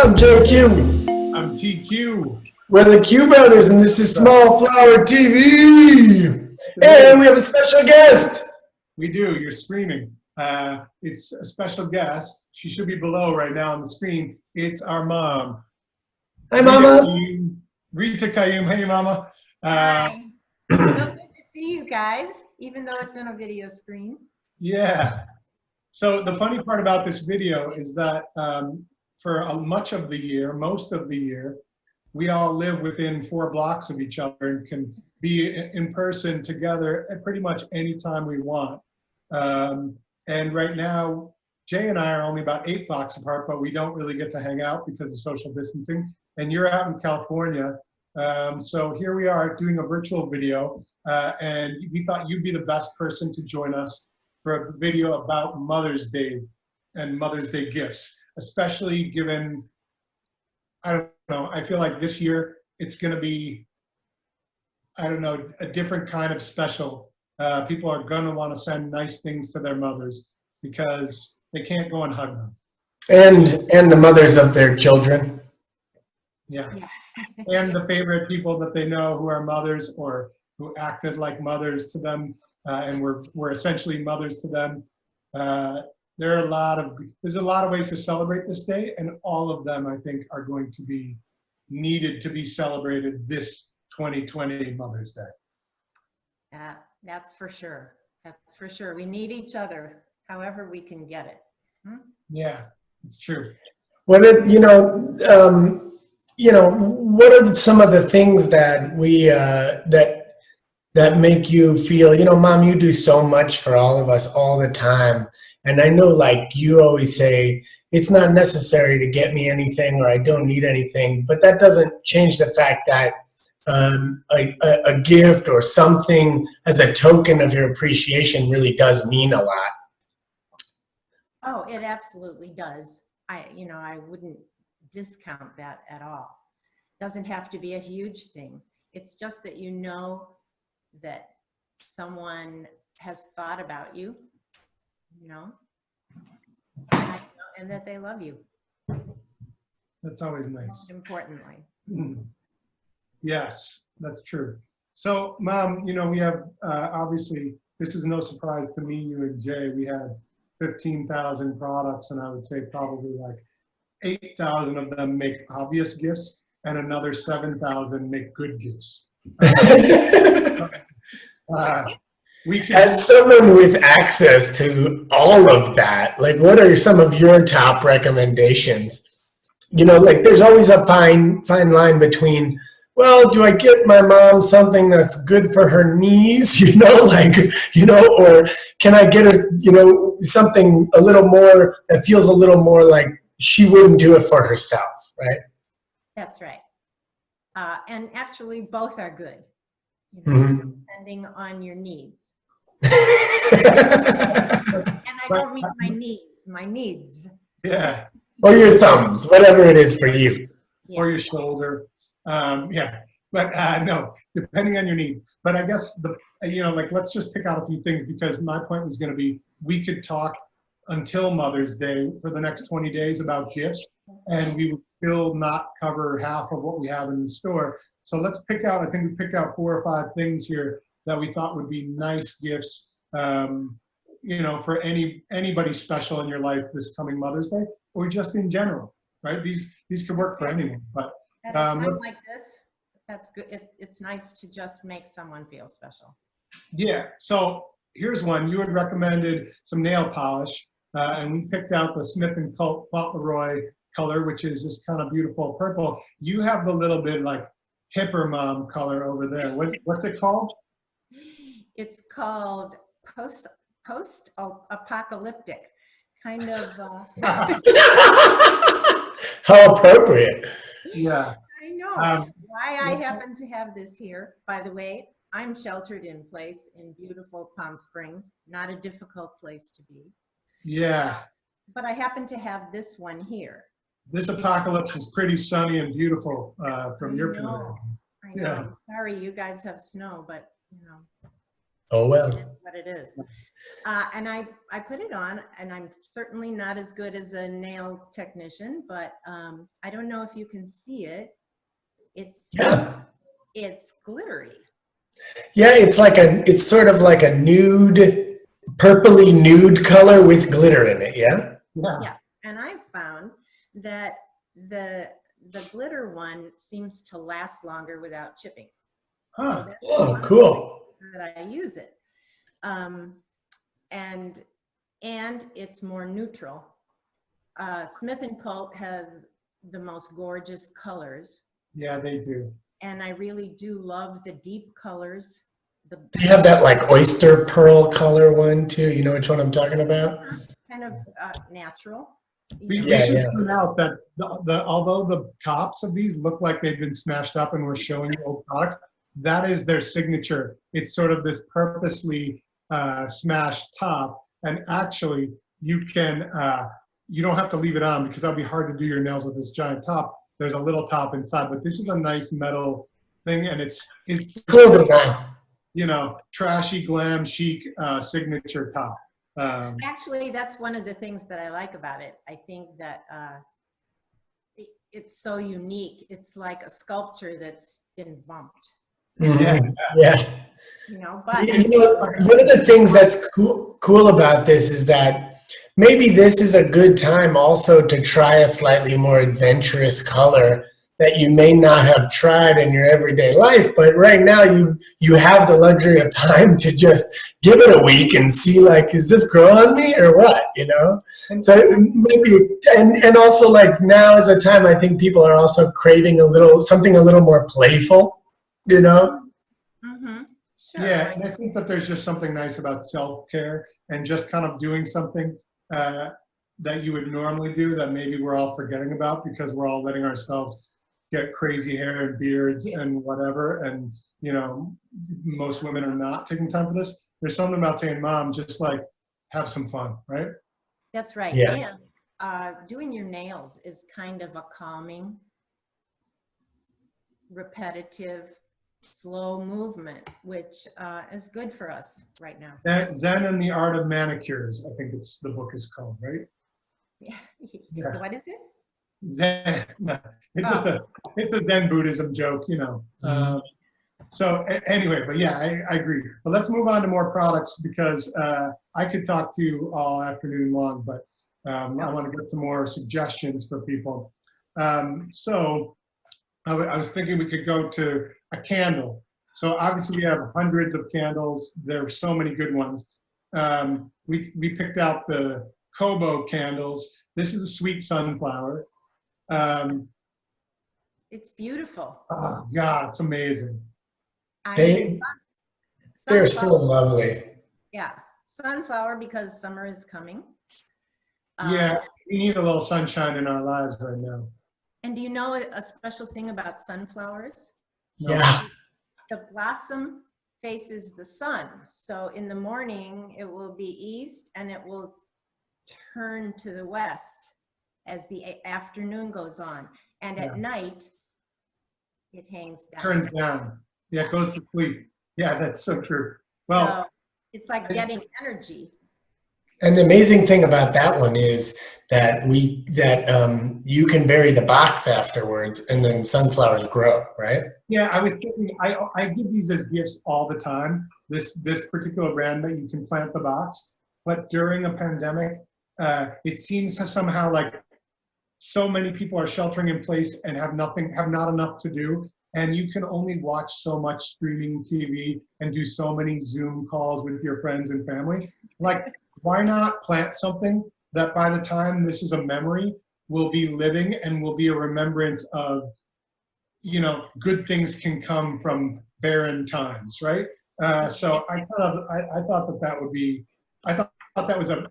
I'm JQ. I'm TQ. We're the Q Brothers, and this is Smallflower TV. And we have a special guest. We do. You're screaming. It's a special guest. She should be below right now on the screen. It's our mom. Hi, Mama. Rita Kayum. Hey, Mama. Hi. So good to see you guys, even though it's on a video screen. Yeah. So the funny part about this video is that for much of the year, most of the year, we all live within 4 blocks of each other and can be in person together at pretty much any time we want. And right now, Jay and I are only about 8 blocks apart, but we don't really get to hang out because of social distancing. And you're out in California. So here we are doing a virtual video, and we thought you'd be the best person to join us for a video about Mother's Day and Mother's Day gifts, especially given, I don't know, I feel like this year it's gonna be, I don't know, a different kind of special. People are gonna wanna send nice things to their mothers because they can't go and hug them. And the mothers of their children. Yeah. And the favorite people that they know who are mothers or who acted like mothers to them, and we're essentially mothers to them. There's a lot of ways to celebrate this day, and all of them I think are going to be needed to be celebrated this 2020 Mother's Day. That's for sure. That's for sure. We need each other, however we can get it. Yeah, it's true. What are some of the things that we that make you feel, Mom, you do so much for all of us all the time. And I know, like, you always say, it's not necessary to get me anything or I don't need anything, but that doesn't change the fact that a gift or something as a token of your appreciation really does mean a lot. Oh, it absolutely does. I wouldn't discount that at all. It doesn't have to be a huge thing. It's just that you know that someone has thought about you, and that they love you. That's always nice. Most importantly. Yes, that's true. So, Mom, we have, obviously, this is no surprise to me, you and Jay, we had 15,000 products, and I would say probably like 8,000 of them make obvious gifts, and another 7,000 make good gifts. As someone with access to all of that, like, what are some of your top recommendations? Like, there's always a fine line between, well, do I get my mom something that's good for her knees, or can I get her, something a little more that feels a little more like she wouldn't do it for herself, right? That's right. And actually, both are good, depending on your needs. And I don't mean my needs. Yeah. Or your thumbs, whatever it is for you. Yeah. Or your shoulder. Yeah. But no, depending on your needs. But I guess, let's just pick out a few things, because my point was going to be, we could talk until Mother's Day for the next 20 days about gifts, and we would still not cover half of what we have in the store. So let's pick out, I think we picked out 4 or 5 things here that we thought would be nice gifts, for anybody special in your life this coming Mother's Day, or just in general, right? These could work for anyone. But at a time like this, that's good. It's nice to just make someone feel special. Yeah. So here's one. You had recommended some nail polish, and we picked out the Smith & Fauntleroy color, which is this kind of beautiful purple. You have the little bit like hipper mom color over there. What's it called? It's called post-apocalyptic, kind of. How appropriate. Yeah. I know. Why I happen to have this here, by the way, I'm sheltered in place in beautiful Palm Springs, not a difficult place to be. Yeah. But I happen to have this one here. This apocalypse is pretty sunny and beautiful from your point of view. I know. Yeah. I'm sorry you guys have snow, but Oh, It is well. what it is. And I put it on, and I'm certainly not as good as a nail technician, but I don't know if you can see it. Yeah. It's glittery. Yeah, it's sort of like a nude, purpley nude color with glitter in it, yeah? Yeah. Yes, and I've found that the glitter one seems to last longer without chipping. So Huh. that's Oh, one cool. that I use it. And it's more neutral. Smith and Colt has the most gorgeous colors, Yeah, they do. and I really do love the deep colors. They have that like oyster pearl color one too. You know which one I'm talking about? Kind of natural. We Yeah, should yeah. point out that although the tops of these look like they've been smashed up and we're showing you old products, that is their signature. It's sort of this purposely smashed top, and actually you can you don't have to leave it on because that'll be hard to do your nails with this giant top. There's a little top inside, but this is a nice metal thing, and it's Cool design. you know, trashy glam chic signature top. Actually, that's one of the things that I like about it. I think that it's so unique. It's like a sculpture that's been bumped, Mhm. Yeah. you know, but You know, one of the things that's cool about this is that maybe this is a good time also to try a slightly more adventurous color that you may not have tried in your everyday life, but right now you have the luxury of time to just give it a week and see, like, is this grow on me or what, you know? So maybe, and also like now is a time I think people are also craving something a little more playful, you know? mm-hmm. Sure. Yeah, and I think that there's just something nice about self-care and just kind of doing something that you would normally do that maybe we're all forgetting about because we're all letting ourselves get crazy hair and beards and whatever. And, you know, most women are not taking time for this. There's something about saying, Mom, just like have some fun, right? That's right. Yeah. And doing your nails is kind of a calming, repetitive, slow movement, which is good for us right now. Zen and the Art of Manicures, I think the book is called, right? Yeah. Yeah. What is it? Zen. It's just it's a Zen Buddhism joke, you know. So anyway, but yeah, I agree. But let's move on to more products because I could talk to you all afternoon long, but I want to get some more suggestions for people. So I was thinking we could go to a candle. So obviously we have hundreds of candles. There are so many good ones. We picked out the Kobo candles. This is a sweet sunflower. It's beautiful. Oh God, it's amazing. I They're mean, so sunflower, lovely. yeah, sunflower because summer is coming. Yeah, we need a little sunshine in our lives right now. And do you know a special thing about sunflowers? No. Yeah. The blossom faces the sun. So in the morning, it will be east and it will turn to the west as the afternoon goes on. And at night, it hangs down. Turns down. Yeah, it goes to sleep. Yeah, that's so true. Well, So it's like getting energy. And the amazing thing about that one is that you can bury the box afterwards, and then sunflowers grow, right? yeah, I was thinking, I give these as gifts all the time. This particular brand that you can plant the box, but during a pandemic, it seems to somehow like so many people are sheltering in place and have not enough to do, and you can only watch so much streaming TV and do so many Zoom calls with your friends and family. Like, why not plant something that by the time this is a memory will be living and will be a remembrance of, you know, good things can come from barren times, right? So I thought that would be, I thought that was a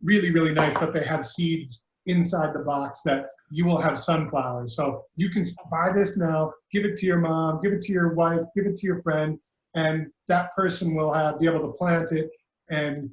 really, really nice that they have seeds inside the box that you will have sunflowers. So you can buy this now, give it to your mom, give it to your wife, give it to your friend, and that person will be able to plant it and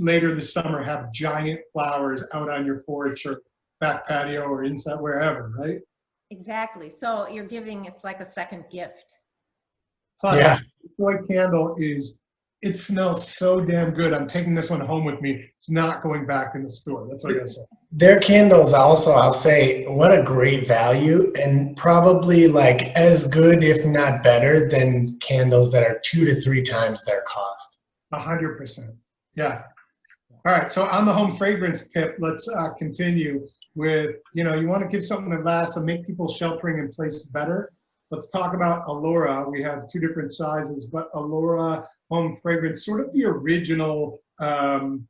later this summer have giant flowers out on your porch or back patio or inside wherever, right? Exactly. So you're giving, it's like a second gift. Plus, Yeah. the soy candle is it smells so damn good. I'm taking this one home with me. It's not going back in the store. That's what I gotta say. Their candles also, I'll say, what a great value, and probably like as good, if not better, than candles that are 2 to 3 times their cost. 100%. Yeah. All right. So on the home fragrance tip, let's continue with, you want to give something that lasts and make people sheltering in place better. Let's talk about Allura. We have 2 different sizes, but Allura home fragrance, sort of the original, original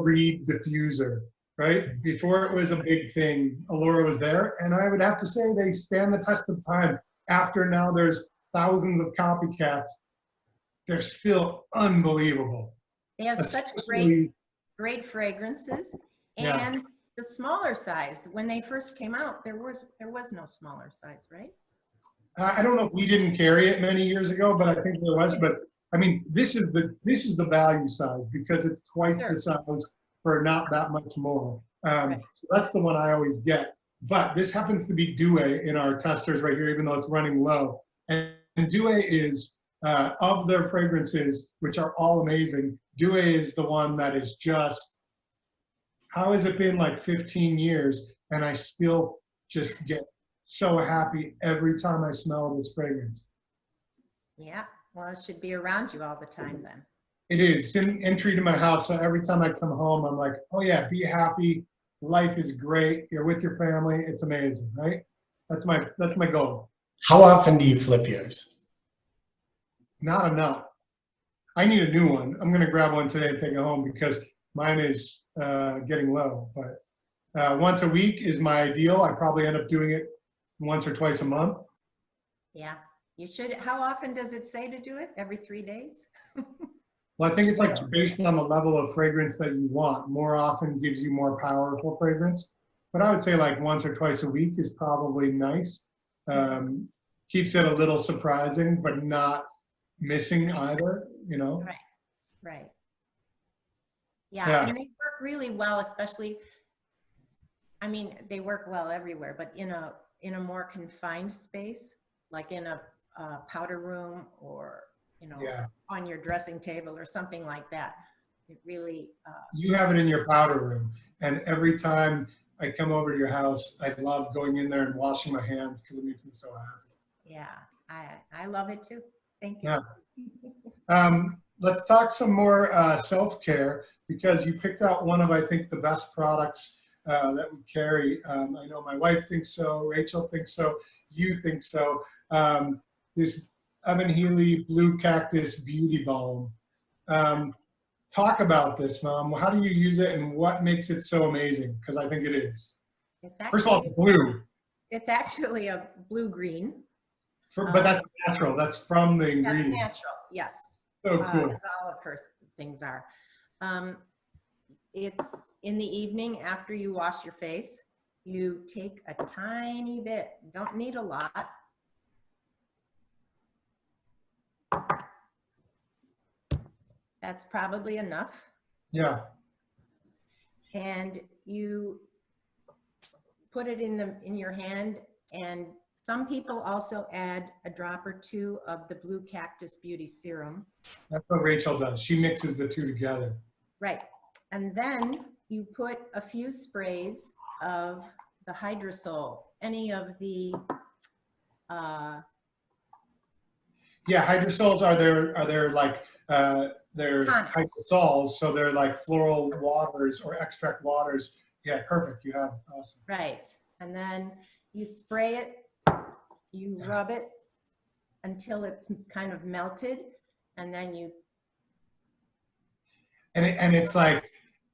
Reed diffuser, right? Before it was a big thing, Allura was there, and I would have to say they stand the test of time. After now, there's thousands of copycats. They're still unbelievable. They have such great fragrances, and the smaller size. When they first came out, there was no smaller size, right? I don't know if we didn't carry it many years ago, but I think there was. But I mean, this is the value size because it's twice the size for not that much more. So that's the one I always get. But this happens to be Douai in our testers right here, even though it's running low. And Douai is of their fragrances, which are all amazing. Douai is the one that is just. How has it been like 15 years, and I still just get so happy every time I smell this fragrance. Yeah, well, it should be around you all the time then. It is. It's in entry to my house, so every time I come home, I'm like, oh yeah, be happy. Life is great. You're with your family. It's amazing, right? That's my goal. How often do you flip yours? Not enough. I need a new one. I'm going to grab one today and take it home because mine is getting low. But once a week is my ideal. I probably end up doing it once or twice a month. Yeah, you should. How often does it say to do it? Every 3 days? Well, I think it's like based on the level of fragrance that you want. More often gives you more powerful fragrance. But I would say like once or twice a week is probably nice. Keeps it a little surprising, but not missing either, Right. Yeah, and they work really well, especially, I mean, they work well everywhere, but in a more confined space, like in a powder room or, on your dressing table or something like that. It really. You have it in your powder room. And every time I come over to your house, I love going in there and washing my hands because it makes me so happy. Yeah, I love it too. Thank you. Yeah. Let's talk some more self-care because you picked out one of, I think, the best products that we carry. I know my wife thinks so, Rachel thinks so, you think so. This Evan Healy Blue Cactus Beauty Balm. Talk about this, Mom. How do you use it and what makes it so amazing? Because I think it is. First of all, it's blue. It's actually a blue-green. But that's natural. That's from the ingredient. That's natural, yes. So cool. As all of her things are. It's in the evening after you wash your face. You take a tiny bit. Don't need a lot. That's probably enough. Yeah. And you put it in your hand, and some people also add a drop or 2 of the Blue Cactus Beauty Serum. That's what Rachel does. She mixes the 2 together. Right. And then you put a few sprays of the Hydrosol, any of the yeah, hydrosols are they're like they're hydrosols, so they're like floral waters or extract waters. Yeah, perfect. You have awesome. Right. And then you spray it, you rub it until it's kind of melted, and then you. And it's like,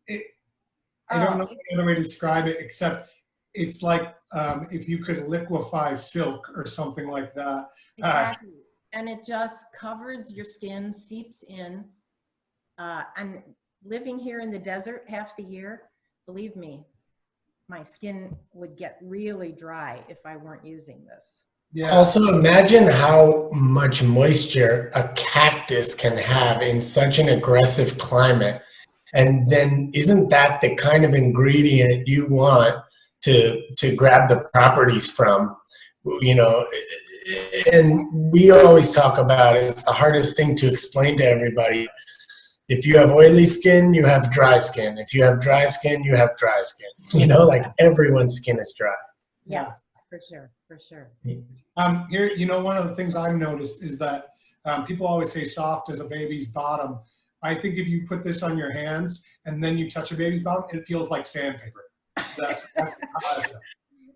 I don't know any other way to describe it except it's like if you could liquefy silk or something like that. Exactly. And it just covers your skin, seeps in. And living here in the desert half the year, believe me, my skin would get really dry if I weren't using this. Yeah. Also, imagine how much moisture a cactus can have in such an aggressive climate. And then isn't that the kind of ingredient you want to grab the properties from? and we always talk about it, it's the hardest thing to explain to everybody. If you have oily skin, you have dry skin. If you have dry skin, you have dry skin. You know, like everyone's skin is dry. Yes, for sure, for sure. Here, you know, one of the things I've noticed is that people always say soft as a baby's bottom. I think if you put this on your hands and then you touch a baby's bottom, it feels like sandpaper. That's how I feel.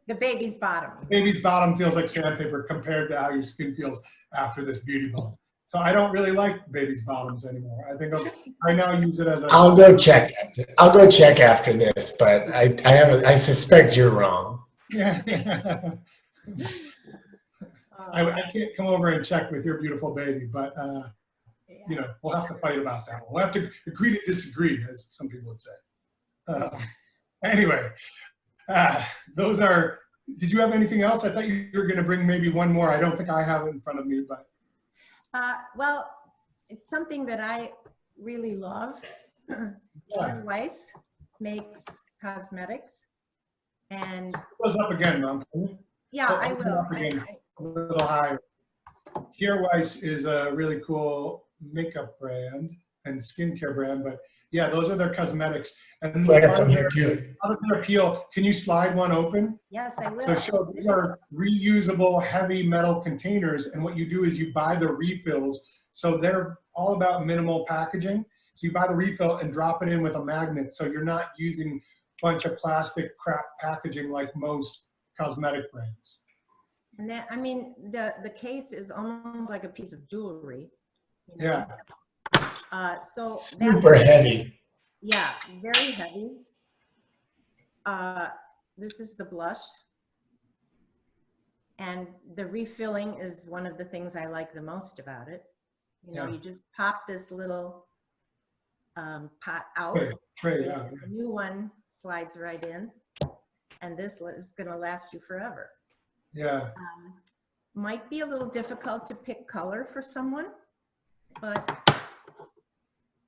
The baby's bottom. Baby's bottom feels like sandpaper compared to how your skin feels after this beauty balm. So I don't really like baby's bottoms anymore. I think I now use it as a. I'll go check. I'll go check after this, but I suspect you're wrong. Yeah. I can't come over and check with your beautiful baby, but you know, we'll have to fight about that one. We'll have to agree to disagree, as some people would say. Anyway, those are. Did you have anything else? I thought you were going to bring maybe one more. I don't think I have it in front of me, but. Well, it's something that I really love. Ken Weiss makes cosmetics, and Goes up again, Mom. yeah, I will. A little higher. Kier Weiss is a really cool makeup brand and skincare brand, but yeah, those are their cosmetics. And I got some here too. How does it appeal? Can you slide one open? Yes, I will. So show, these are reusable heavy metal containers, and what you do is you buy the refills. So they're all about minimal packaging. So you buy the refill and drop it in with a magnet, so you're not using a bunch of plastic crap packaging like most cosmetic brands. And that, I mean, the case is almost like a piece of jewelry. You know? Yeah. So Super heavy. Yeah, very heavy. This is the blush. And the refilling is one of the things I like the most about it. You know, you just pop this little pot out. Tray, yeah. The new one slides right in. And this is going to last you forever. Yeah. Might be a little difficult to pick color for someone, but,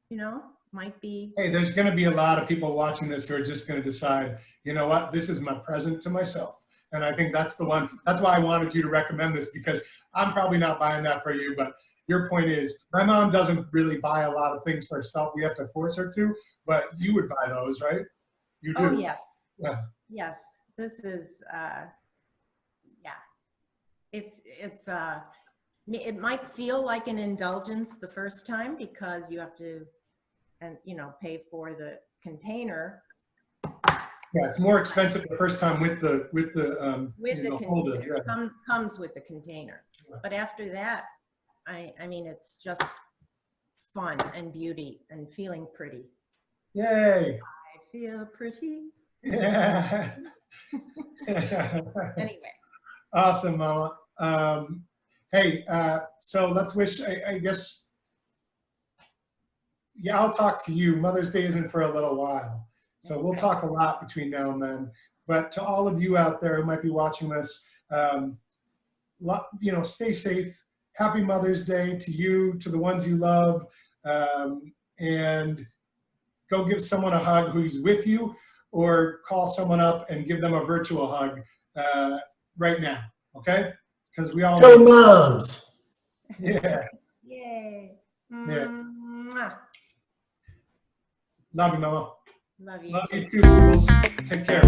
you know, might be. Hey, there's going to be a lot of people watching this who are just going to decide, you know what, this is my present to myself. And I think that's the one. That's why I wanted you to recommend this, because I'm probably not buying that for you. But your point is, my mom doesn't really buy a lot of things for herself. We have to force her to. But you would buy those, right? You do. Oh, yes. Yeah. Yes. This is, yeah. It might feel like an indulgence the first time because you have to, and you know, pay for the container. Yeah, it's more expensive the first time with the holder. Yeah. Comes with the container. Yeah. But after that, I mean, it's just fun and beauty and feeling pretty. Yay! I feel pretty. Yeah. Anyway. Awesome, Mama. Hey, so let's wish, I guess, yeah, I'll talk to you. Mother's Day isn't for a little while. So we'll talk a lot between now and then. But to all of you out there who might be watching this, you know, stay safe. Happy Mother's Day to you, to the ones you love, and go give someone a hug who's with you, or call someone up and give them a virtual hug right now, okay? Because we all go moms. Yeah. Yay. Yeah. Mwah. Love you, Mama. Love you. Love you too, peoples. Take care.